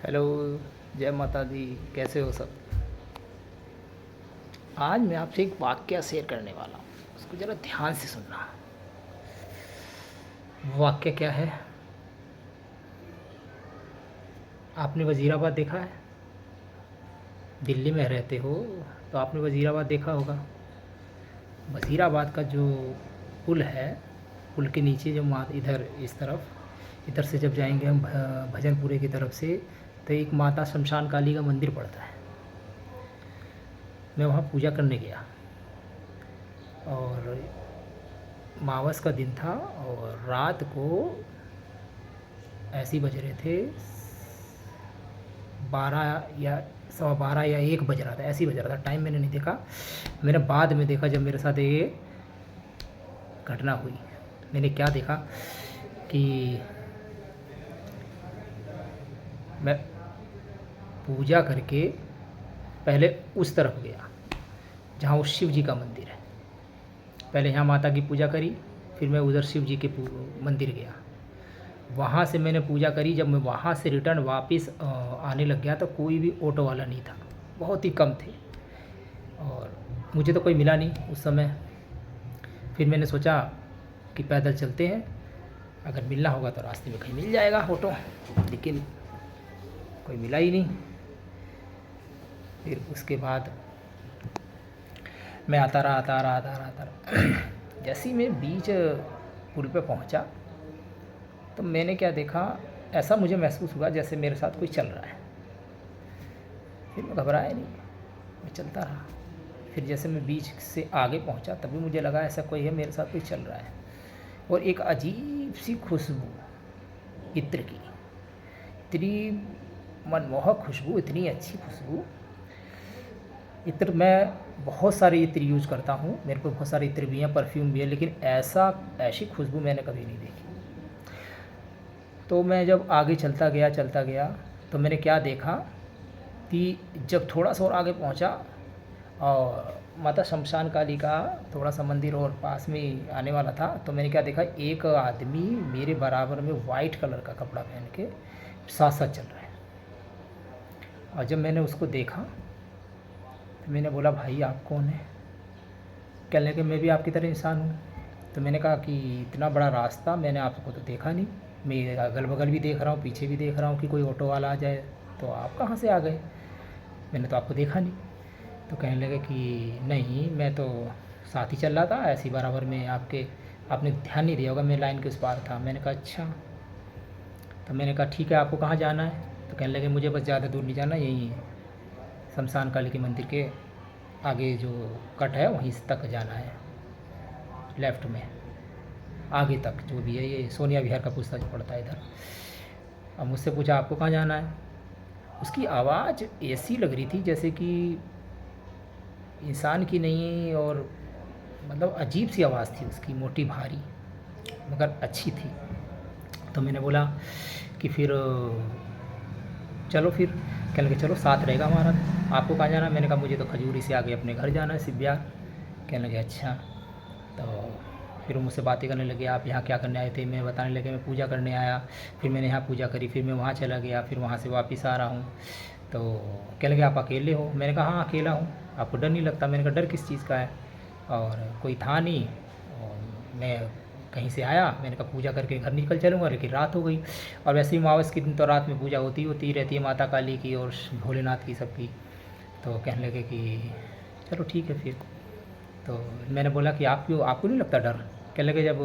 Hello. जय माता दी। कैसे हो सब? आज मैं आपसे एक वाक्य शेयर करने वाला हूँ, उसको ज़रा ध्यान से सुनना। वो वाक्य क्या है? आपने वज़ीराबाद देखा है? दिल्ली में रहते हो तो आपने वज़ीराबाद देखा होगा। वज़ीराबाद का जो पुल है, पुल के नीचे जो इधर इस तरफ, इधर से जब जाएंगे हम भजनपुरे की तरफ से, तो एक माता शमशान काली का मंदिर पड़ता है। मैं वहाँ पूजा करने गया और मावस का दिन था और रात को ऐसे ही बज रहे थे 12 या 12:15 या 1 बज रहा था, ऐसे ही बज रहा था। टाइम मैंने नहीं देखा, मैंने बाद में देखा जब मेरे साथ ये घटना हुई। मैंने क्या देखा कि मैं पूजा करके पहले उस तरफ गया जहाँ वो शिव जी का मंदिर है। पहले यहाँ माता की पूजा करी, फिर मैं उधर शिव जी के मंदिर गया। वहाँ से मैंने पूजा करी। जब मैं वहाँ से रिटर्न वापस आने लग गया तो कोई भी ऑटो वाला नहीं था, बहुत ही कम थे और मुझे तो कोई मिला नहीं उस समय। फिर मैंने सोचा कि पैदल चलते हैं, अगर मिलना होगा तो रास्ते में कहीं मिल जाएगा ऑटो, लेकिन कोई मिला ही नहीं। फिर उसके बाद मैं आता रहा। जैसे ही मैं बीच पुल पे पहुंचा तो मैंने क्या देखा, ऐसा मुझे महसूस हुआ जैसे मेरे साथ कोई चल रहा है। फिर मैं घबराया नहीं, मैं चलता रहा। फिर जैसे मैं बीच से आगे पहुंचा तभी मुझे लगा ऐसा कोई है, मेरे साथ कोई चल रहा है। और एक अजीब सी खुशबू, इत्र की, इतनी मनमोहक खुशबू, इतनी अच्छी खुशबू। इत्र मैं बहुत सारे इत्र यूज़ करता हूँ, मेरे को बहुत सारे इत्र भी हैं, परफ्यूम भी है, लेकिन ऐसी खुशबू मैंने कभी नहीं देखी। तो मैं जब आगे चलता गया तो मैंने क्या देखा कि जब थोड़ा सा और आगे पहुँचा और माता शमशान काली का थोड़ा सा मंदिर और पास में आने वाला था, तो मैंने क्या देखा, एक आदमी मेरे बराबर में वाइट कलर का कपड़ा पहन के साथ साथ चल रहा है। और जब मैंने उसको देखा तो मैंने बोला, भाई आप कौन है? कहने लगे, मैं भी आपकी तरह इंसान हूँ। तो मैंने कहा कि इतना बड़ा रास्ता मैंने आपको तो देखा नहीं, मैं अगल बगल भी देख रहा हूँ, पीछे भी देख रहा हूँ कि कोई ऑटो वाला आ जाए, तो आप कहाँ से आ गए? मैंने तो आपको देखा नहीं। तो कहने लगे कि नहीं, मैं तो साथ ही चल रहा था, ऐसे ही बराबर में आपने ध्यान नहीं दिया होगा, मैं लाइन के उस पार था। मैंने कहा अच्छा। तो मैंने कहा ठीक है, आपको कहाँ जाना है? तो कहने लगे, मुझे बस ज़्यादा दूर नहीं जाना, यहीं शमशान काली के मंदिर के आगे जो कट है वहीं तक जाना है, लेफ़्ट में आगे तक जो भी है, ये सोनिया विहार का पुस्तक जो पड़ता है इधर। अब मुझसे पूछा आपको कहाँ जाना है? उसकी आवाज़ ऐसी लग रही थी जैसे कि इंसान की नहीं, और मतलब अजीब सी आवाज़ थी उसकी, मोटी भारी मगर अच्छी थी। तो मैंने बोला कि फिर चलो, फिर कहने लगे चलो साथ रहेगा हमारा। आपको कहाँ जाना? मैंने कहा मुझे तो खजूरी से आगे अपने घर जाना है, सिब्बियार। कहने लगे अच्छा। तो फिर वो मुझसे बातें करने लगे, आप यहाँ क्या करने आए थे? मैं बताने लगे मैं पूजा करने आया, फिर मैंने यहाँ पूजा करी, फिर मैं वहाँ चला गया, फिर वहाँ से वापस आ रहा हूँ। तो कहने लगे आप अकेले हो? मैंने कहा हाँ अकेला हूँ। आपको डर नहीं लगता? मैंने कहा डर किस चीज़ का है, और कोई था नहीं, और मैं कहीं से आया, मैंने कहा पूजा करके घर निकल चलूँगा, लेकिन रात हो गई। और वैसे ही अमावस के दिन तो रात में पूजा होती रहती है माता काली की और भोलेनाथ की, सबकी। तो कहने लगे कि चलो ठीक है फिर। तो मैंने बोला कि आपको नहीं लगता डर? कहने लगे जब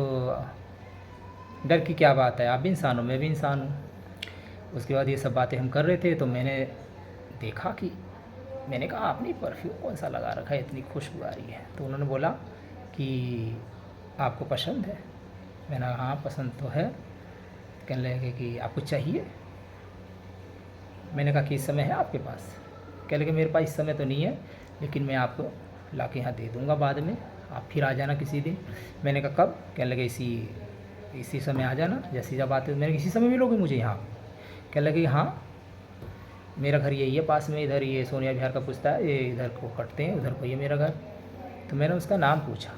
डर की क्या बात है, आप भी इंसान हो, मैं भी इंसान हूँ। उसके बाद ये सब बातें हम कर रहे थे तो मैंने देखा कि, मैंने कहा आपने परफ्यूम कौन सा लगा रखा है, इतनी खुशबू आ रही है? तो उन्होंने बोला कि आपको पसंद है? मैंने कहा हाँ पसंद तो है। कहने लगे कि आपको चाहिए? मैंने कहा कि इस समय है आपके पास? कहने लगे मेरे पास इस समय तो नहीं है, लेकिन मैं आपको ला के यहाँ दे दूँगा बाद में, आप फिर आ जाना किसी दिन। मैंने कहा कब? कहने लगे इसी समय आ जाना, जैसे जब आते हो। मैंने इसी समय मिलोगे मुझे यहाँ? कहने लगे हाँ, मेरा घर यही है पास में, इधर ये सोनिया विहार का पुस्ता है, ये इधर को कटते हैं, उधर को ये मेरा घर। तो मैंने उसका नाम पूछा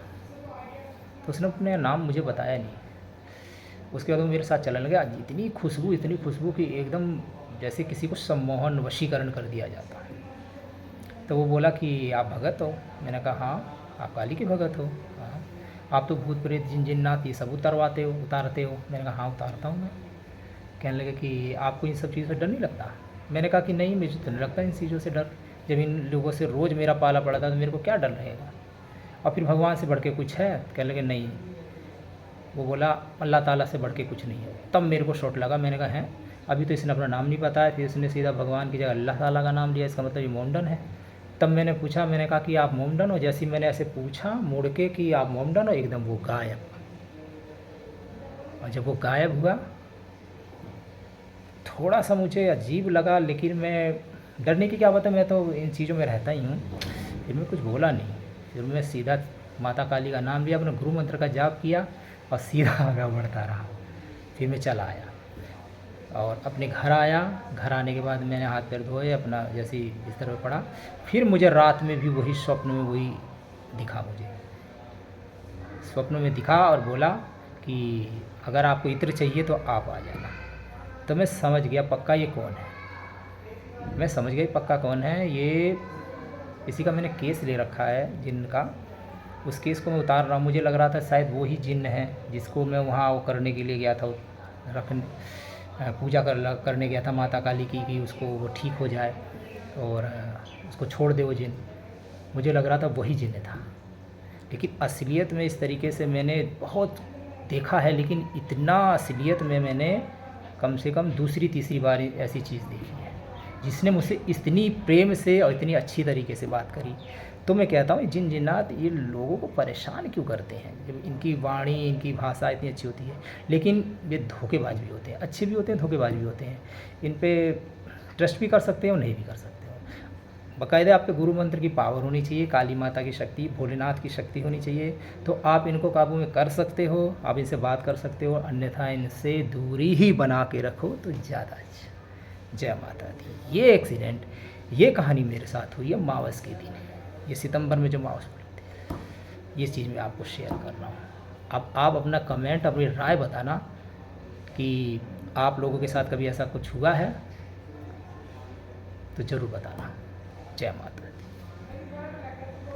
तो उसने अपने नाम मुझे बताया नहीं। उसके बाद वो मेरे साथ चलने लगा। इतनी खुशबू कि एकदम जैसे किसी को सम्मोहन वशीकरण कर दिया जाता है। तो वो बोला कि आप भगत हो? मैंने कहा हाँ। आप काली के भगत हो? हाँ। आप तो भूत प्रेत जिन जिन्नात ये सब उतारते हो? मैंने कहा हाँ उतारता हूँ मैं। कहने लगे कि आपको इन सब चीज़ों से डर नहीं लगता? मैंने कहा कि नहीं, मुझे तो नहीं लगता इन चीज़ों से डर। जब इन लोगों से रोज़ मेरा पाला पड़ा था तो मेरे को क्या डर रहेगा? और फिर भगवान से बढ़ के कुछ है? कहने लगे नहीं। वो बोला अल्लाह ताला से बढ़ के कुछ नहीं है। तब मेरे को शॉट लगा। मैंने कहा है, अभी तो इसने अपना नाम नहीं बताया, फिर इसने सीधा भगवान की जगह अल्लाह ताला का नाम लिया, इसका मतलब ये मोमडन है। तब मैंने पूछा, मैंने कहा कि आप मोमडन हो? जैसे ही मैंने ऐसे पूछा मुड़ के कि आप मोमडन हो, एकदम वो गायब। और जब वो गायब हुआ थोड़ा सा मुझे अजीब लगा, लेकिन मैं डरने की क्या बात है, मैं तो इन चीज़ों में रहता ही हूँ। फिर मैं कुछ बोला नहीं। फिर मैं सीधा माता काली का नाम लिया, अपने गुरु मंत्र का जाप किया और सीधा आगे बढ़ता रहा। फिर मैं चला आया और अपने घर आया। घर आने के बाद मैंने हाथ पैर धोए, अपना जैसे ही बिस्तर पर पड़ा। फिर मुझे रात में भी वही स्वप्न में वही दिखा। मुझे स्वप्न में दिखा और बोला कि अगर आपको इत्र चाहिए तो आप आ जाना। तो मैं समझ गया पक्का ये कौन है। मैं समझ गया पक्का कौन है। ये इसी का मैंने केस ले रखा है जिन का। उस केस को मैं उतार रहा हूँ। मुझे लग रहा था शायद वो ही जिन्न है जिसको मैं वहाँ वो करने के लिए गया था, पूजा करने गया था माता काली की, कि उसको वो ठीक हो जाए और उसको छोड़ दे वो जिन। मुझे लग रहा था वही जिन्न था, लेकिन असलियत में इस तरीके से मैंने बहुत देखा है, लेकिन इतना असलियत में मैंने कम से कम दूसरी तीसरी बार ऐसी चीज़ देखी है जिसने मुझसे इतनी प्रेम से और इतनी अच्छी तरीके से बात करी। तो मैं कहता हूँ जिन जिन्नात ये लोगों को परेशान क्यों करते हैं, जब इनकी वाणी इनकी भाषा इतनी अच्छी होती है, लेकिन ये धोखेबाज भी होते हैं, अच्छे भी होते हैं, धोखेबाज भी होते हैं। इन पे ट्रस्ट भी कर सकते हैं और नहीं भी कर सकते हो। बाकायदा आप पे गुरु मंत्र की पावर होनी चाहिए, काली माता की शक्ति, भोलेनाथ की शक्ति होनी चाहिए, तो आप इनको काबू में कर सकते हो, आप इनसे बात कर सकते हो। अन्यथा इनसे दूरी ही बना के रखो तो ज़्यादा अच्छा। जय माता दी। ये एक्सीडेंट, ये कहानी मेरे साथ हुई है मावस के दिन, ये सितंबर में जो मावस पड़ी थी। ये चीज़ मैं आपको शेयर कर रहा हूँ। अब आप अपना कमेंट, अपनी राय बताना कि आप लोगों के साथ कभी ऐसा कुछ हुआ है तो ज़रूर बताना। जय माता दी।